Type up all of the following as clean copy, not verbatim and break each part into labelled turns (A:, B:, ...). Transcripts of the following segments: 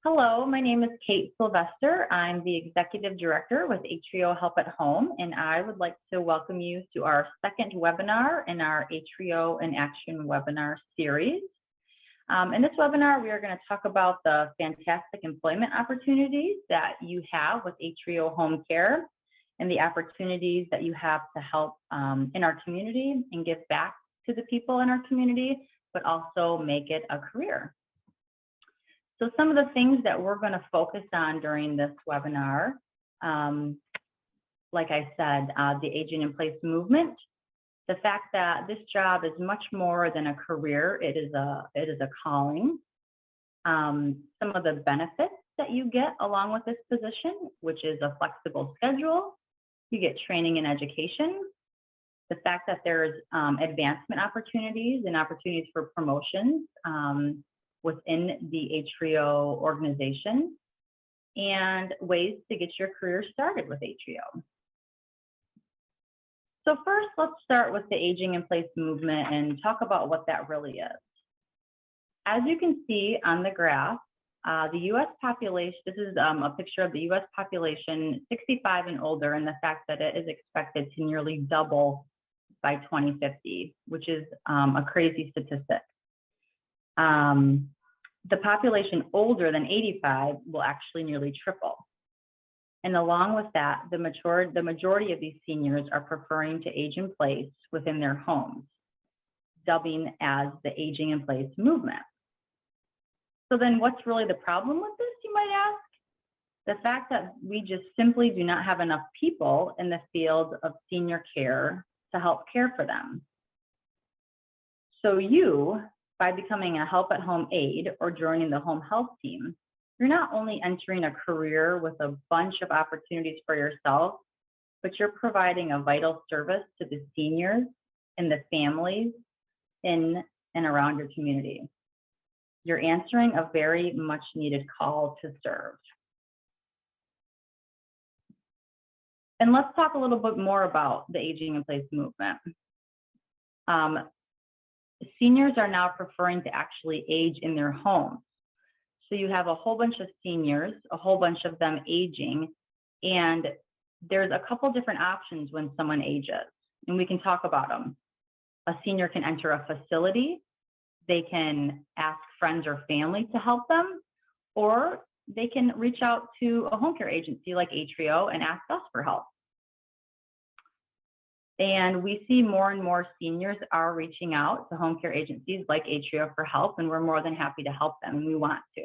A: Hello, my name is Kate Sylvester. I'm the Executive Director with Atrio Help at Home, and I would like to welcome you to our second webinar in our Atrio and Action webinar series. In this webinar, we are going to talk about the fantastic employment opportunities that you have with Atrio Home Care and the opportunities that you have to help in our community and give back to the people in our community, but also make it a career. So some of the things that we're going to focus on during this webinar, like I said, the aging in place movement, the fact that this job is much more than a career, it is a calling. Some of the benefits that you get along with this position, which is a flexible schedule, you get training and education, the fact that there's advancement opportunities and opportunities for promotions within the Atrio organization, and ways to get your career started with Atrio. So first, let's start with the aging in place movement and talk about what that really is. As you can see on the graph, the US population, this is a picture of the US population 65 and older, and the fact that it is expected to nearly double by 2050, which is a crazy statistic. The population older than 85 will actually nearly triple. And along with that, the majority of these seniors are preferring to age in place within their homes, dubbing as the aging in place movement. So then what's really the problem with this, you might ask? The fact that we just simply do not have enough people in the field of senior care to help care for them. So you, by becoming a help at home aide or joining the home health team, you're not only entering a career with a bunch of opportunities for yourself, but you're providing a vital service to the seniors and the families in and around your community. You're answering a very much needed call to serve. And let's talk a little bit more about the aging in place movement. Seniors are now preferring to actually age in their homes. So you have a whole bunch of seniors, a whole bunch of them aging, and there's a couple different options when someone ages, and we can talk about them. A senior can enter a facility, they can ask friends or family to help them, or they can reach out to a home care agency like Atrio and ask us for help. And we see more and more seniors are reaching out to home care agencies like Atrio for help, and we're more than happy to help them, and we want to.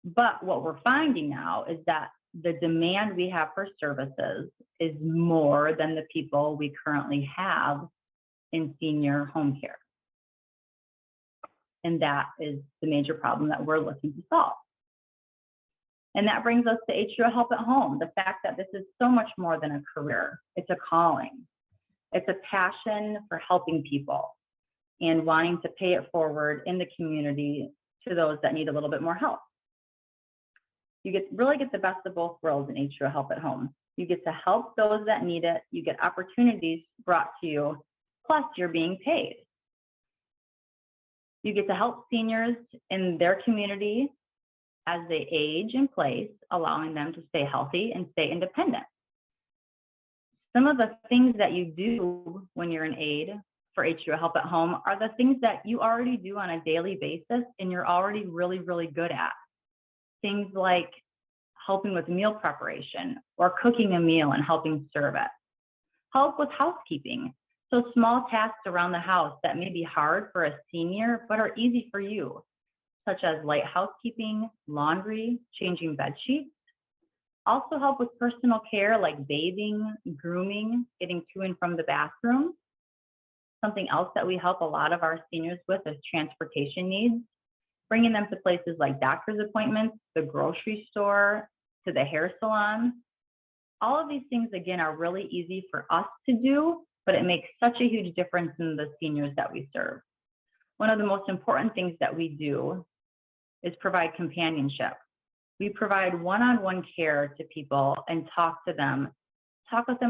A: But what we're finding now is that the demand we have for services is more than the people we currently have in senior home care. And that is the major problem that we're looking to solve. And that brings us to Atrio Help at Home, the fact that this is so much more than a career. It's a calling. It's a passion for helping people and wanting to pay it forward in the community to those that need a little bit more help. You really get the best of both worlds in Atrio Help at Home. You get to help those that need it. You get opportunities brought to you, plus you're being paid. You get to help seniors in their community as they age in place, allowing them to stay healthy and stay independent. Some of the things that you do when you're an aide for Atrio Help at Home are the things that you already do on a daily basis and you're already really, really good at. Things like helping with meal preparation or cooking a meal and helping serve it. Help with housekeeping. So small tasks around the house that may be hard for a senior, but are easy for you, such as light housekeeping, laundry, changing bed sheets. Also help with personal care like bathing, grooming, getting to and from the bathroom. Something else that we help a lot of our seniors with is transportation needs, bringing them to places like doctor's appointments, the grocery store, to the hair salon. All of these things, again, are really easy for us to do, but it makes such a huge difference in the seniors that we serve. One of the most important things that we do is provide companionship. We provide one-on-one care to people and talk with them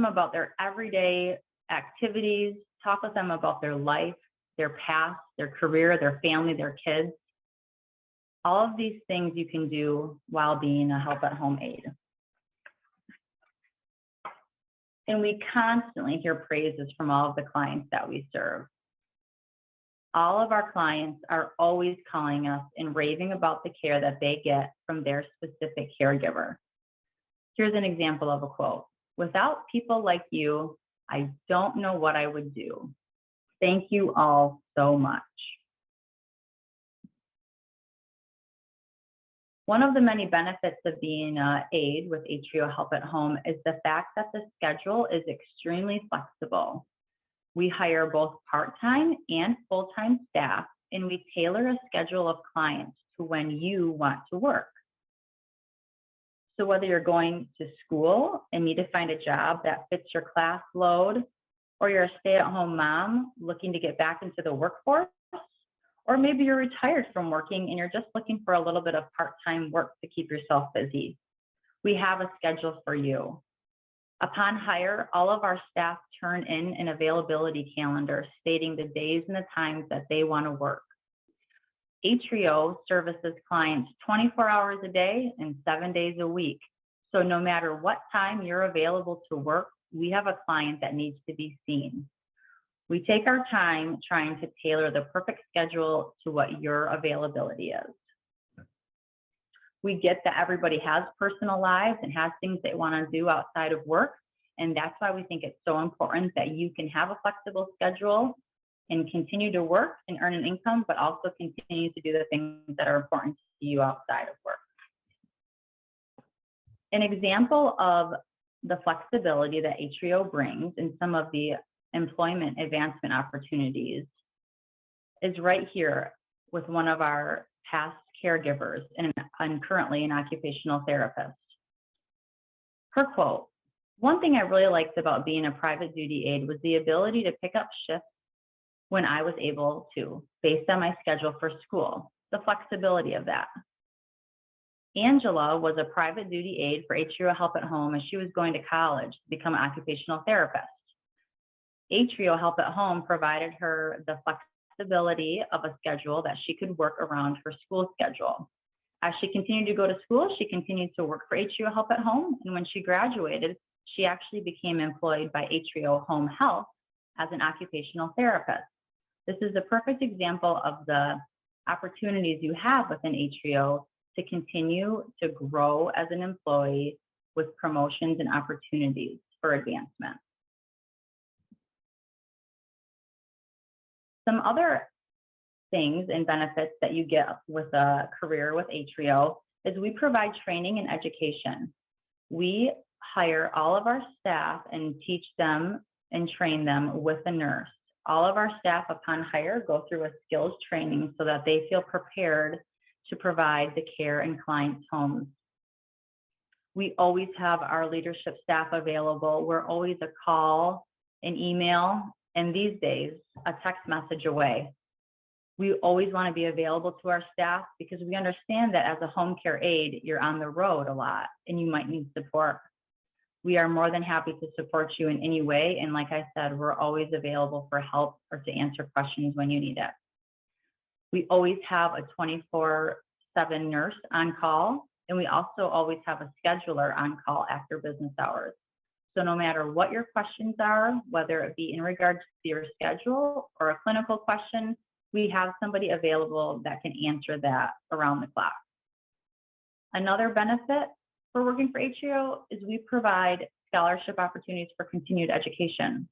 A: about their everyday activities, talk with them about their life, their past, their career, their family, their kids. All of these things you can do while being a help at home aide. And we constantly hear praises from all of the clients that we serve. All of our clients are always calling us and raving about the care that they get from their specific caregiver. Here's an example of a quote. "Without people like you, I don't know what I would do. Thank you all so much." One of the many benefits of being an aide with Atrio Help at Home is the fact that the schedule is extremely flexible. We hire both part-time and full-time staff, and we tailor a schedule of clients to when you want to work. So whether you're going to school and need to find a job that fits your class load, or you're a stay-at-home mom looking to get back into the workforce, or maybe you're retired from working and you're just looking for a little bit of part-time work to keep yourself busy, we have a schedule for you. Upon hire, all of our staff turn in an availability calendar stating the days and the times that they want to work. Atrio services clients 24 hours a day and 7 days a week. So no matter what time you're available to work, we have a client that needs to be seen. We take our time trying to tailor the perfect schedule to what your availability is. We get that everybody has personal lives and has things they want to do outside of work. And that's why we think it's so important that you can have a flexible schedule and continue to work and earn an income, but also continue to do the things that are important to you outside of work. An example of the flexibility that Atrio brings in some of the employment advancement opportunities is right here with one of our past caregivers and currently an occupational therapist. Her quote, "One thing I really liked about being a private duty aide was the ability to pick up shifts when I was able to, based on my schedule for school, the flexibility of that." Angela was a private duty aide for Atrio Help at Home as she was going to college to become an occupational therapist. Atrio Help at Home provided her the flexibility of a schedule that she could work around her school schedule. As she continued to go to school, she continued to work for Atrio Help at Home, and when she graduated, she actually became employed by Atrio Home Health as an occupational therapist. This is a perfect example of the opportunities you have within Atrio to continue to grow as an employee with promotions and opportunities for advancement. Some other things and benefits that you get with a career with Atrio is we provide training and education. We hire all of our staff and teach them and train them with a nurse. All of our staff upon hire go through a skills training so that they feel prepared to provide the care in clients' homes. We always have our leadership staff available. We're always a call, an email, and these days, a text message away. We always want to be available to our staff because we understand that as a home care aide, you're on the road a lot and you might need support. We are more than happy to support you in any way. And like I said, we're always available for help or to answer questions when you need it. We always have a 24/7 nurse on call, and we also always have a scheduler on call after business hours. So no matter what your questions are, whether it be in regards to your schedule or a clinical question, we have somebody available that can answer that around the clock. Another benefit for working for Atrio is we provide scholarship opportunities for continued education.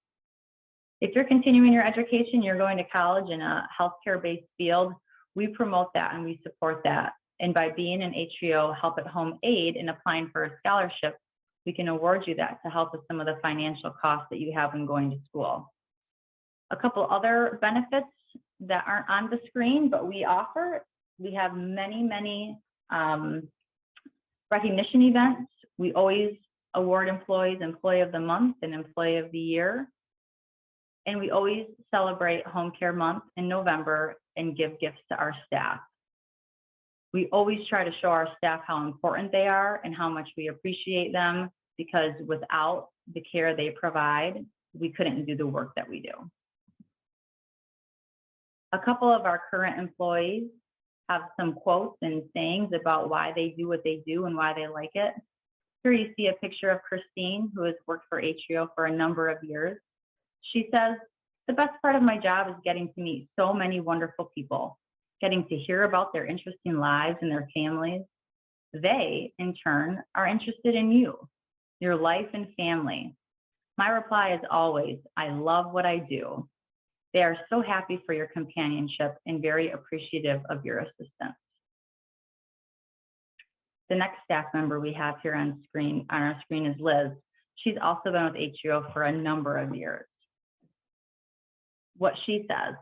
A: If you're continuing your education, you're going to college in a healthcare-based field, we promote that and we support that. And by being an Atrio Help at Home aide and applying for a scholarship, we can award you that to help with some of the financial costs that you have when going to school. A couple other benefits that aren't on the screen, but we offer, we have many recognition events. We always award employees Employee of the Month and Employee of the Year. And we always celebrate Home Care Month in November and give gifts to our staff. We always try to show our staff how important they are and how much we appreciate them, because without the care they provide, we couldn't do the work that we do. A couple of our current employees have some quotes and sayings about why they do what they do and why they like it. Here you see a picture of Christine, who has worked for Atrio for a number of years. She says, "The best part of my job is getting to meet so many wonderful people, getting to hear about their interesting lives and their families. They, in turn, are interested in you, your life and family. My reply is always, I love what I do. They are so happy for your companionship and very appreciative of your assistance." The next staff member we have here on our screen is Liz. She's also been with Atrio for a number of years. What she says,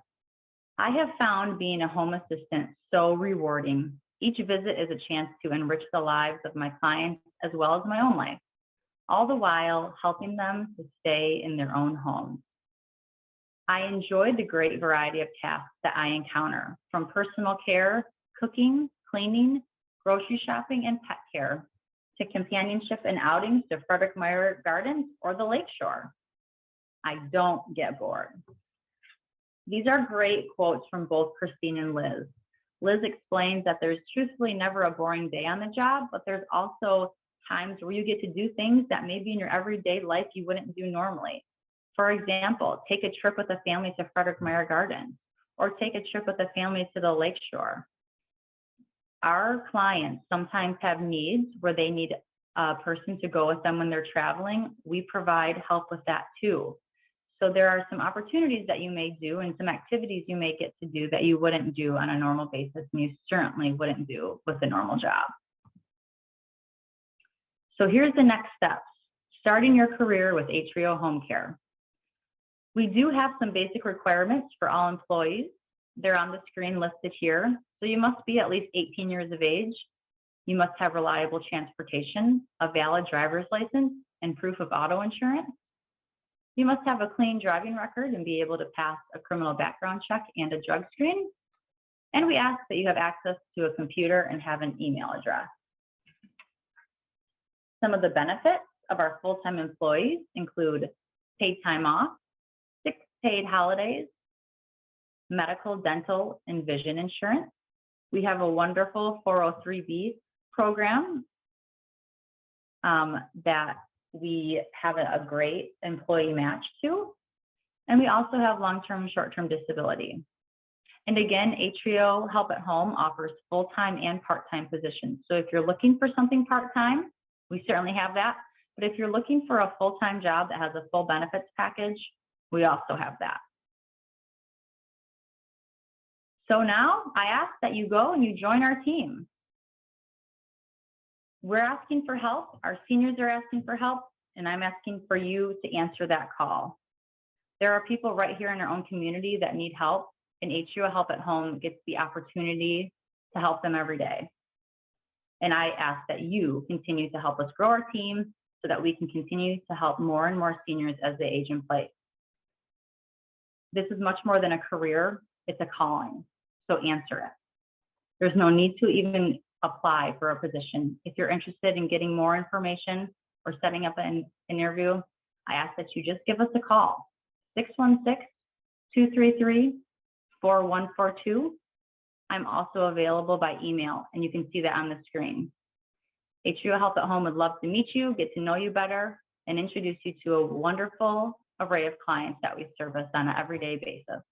A: "I have found being a home assistant so rewarding. Each visit is a chance to enrich the lives of my clients as well as my own life, all the while helping them to stay in their own homes. I enjoy the great variety of tasks that I encounter, from personal care, cooking, cleaning, grocery shopping, and pet care, to companionship and outings to Frederick Meyer Gardens or the Lakeshore. I don't get bored." These are great quotes from both Christine and Liz. Liz explains that there's truthfully never a boring day on the job, but there's also times where you get to do things that maybe in your everyday life you wouldn't do normally. For example, take a trip with a family to Frederick Meyer Gardens, or take a trip with a family to the Lakeshore. Our clients sometimes have needs where they need a person to go with them when they're traveling. We provide help with that too. So there are some opportunities that you may do and some activities you may get to do that you wouldn't do on a normal basis, and you certainly wouldn't do with a normal job. So here's the next steps: starting your career with Atrio Home Care. We do have some basic requirements for all employees. They're on the screen listed here. So you must be at least 18 years of age. You must have reliable transportation, a valid driver's license, and proof of auto insurance. You must have a clean driving record and be able to pass a criminal background check and a drug screen. And we ask that you have access to a computer and have an email address. Some of the benefits of our full-time employees include paid time off, 6 paid holidays, medical, dental, and vision insurance. We have a wonderful 403B program that we have a great employee match to. And we also have long-term and short-term disability. And again, Atrio Help at Home offers full-time and part-time positions. So if you're looking for something part-time, we certainly have that. But if you're looking for a full-time job that has a full benefits package, we also have that. So now I ask that you go and you join our team. We're asking for help. Our seniors are asking for help, and I'm asking for you to answer that call. There are people right here in our own community that need help, and Atrio Help at Home gets the opportunity to help them every day. And I ask that you continue to help us grow our team so that we can continue to help more and more seniors as they age in place. This is much more than a career, it's a calling, so answer it. There's no need to even apply for a position. If you're interested in getting more information or setting up an interview, I ask that you just give us a call, 616-233-4142. I'm also available by email, and you can see that on the screen. Atrio Help at Home would love to meet you, get to know you better, and introduce you to a wonderful array of clients that we service on an everyday basis.